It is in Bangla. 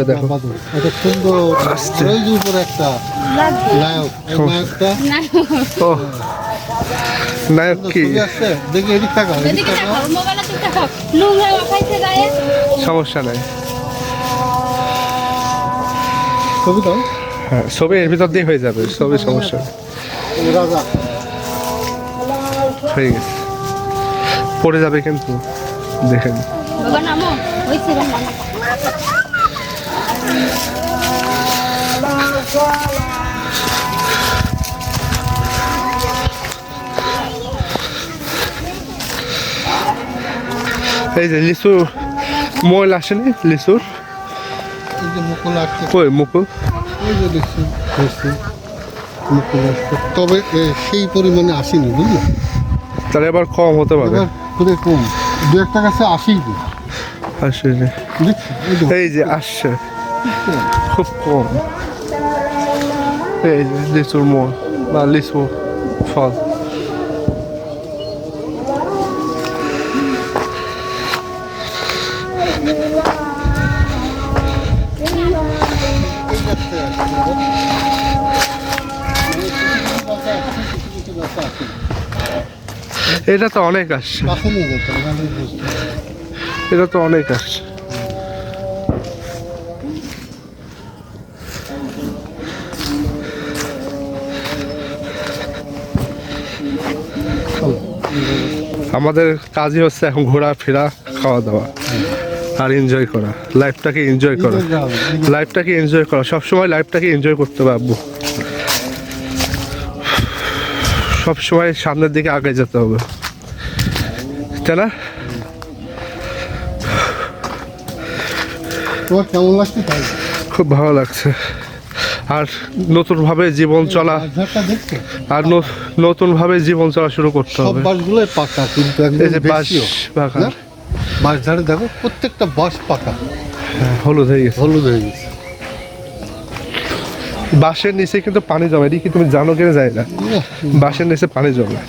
দেখো এটা সুন্দর ওই যে উপরে একটা নায়ক নায়কটা ও নায়ক কি ছবি আছে দেখি এদিক থাকা এদিকে তাকাও মোবাইলে তুই তাকাও নোংরা ওখাইতে গায়ে সমস্যা নাই। ছবি দাও হ্যাঁ ছবি এর ভিতর দিয়ে হয়ে যাবে, ছবি সমস্যা নেই। রাজা হয়ে গেছে, পড়ে যাবে কিন্তু দেখেন। বাবা নামো হইছে রে নামো এই যে লিচু ময়লা আসেনি লিচুর, এই যে মুকুল আসছে কই মুকুল ওই যে দেখছি হয়েছে মুকুল আসছে তবে সেই পরিমাণে আসেনি বুঝলি তাহলে এবার কম হতে পারে। এবার খুবই কম দু একটা কাছে আসেনি আসেনি, দেখছি এই যে এই যে আসছে খুব কম। এই যে লিচুর মোল বা লিচু ফল, এটা তো অনেক আসছে, কাছে নিয়ে যেতে হবে, নাহলে বুঝতে হবে। এটা তো অনেক আসছে। আমাদের কাজই হচ্ছে এখন ঘোরাফেরা, খাওয়া দাওয়া আর এনজয় করা, লাইফটাকে এনজয় করা, লাইফটাকে এনজয় করা, সবসময় লাইফটাকে এনজয় করতে পারবো, সবসময় সামনের দিকে আগে যেতে হবে, তাই না? তোমার কেমন লাগছে তাই খুব ভালো লাগছে। আর নতুনভাবে জীবন চলা, বাজারটা দেখছো আর নতুনভাবে জীবন চলা শুরু করতে সব হবে। বাসগুলোই পাকা কিন্তু এই যে বাঁশ দেশীয় বাগান, না? বাঁশ ঝাড়ে দেখো প্রত্যেকটা বাঁশ পাকা হ্যাঁ, হলুদ হয়ে গেছে। হলুদ হয়ে গেছে বাঁশের নিচে কিন্তু পানি জমে, এটি কি তুমি জানো কিনা যায় না, বাঁশের নিচে পানি জমে।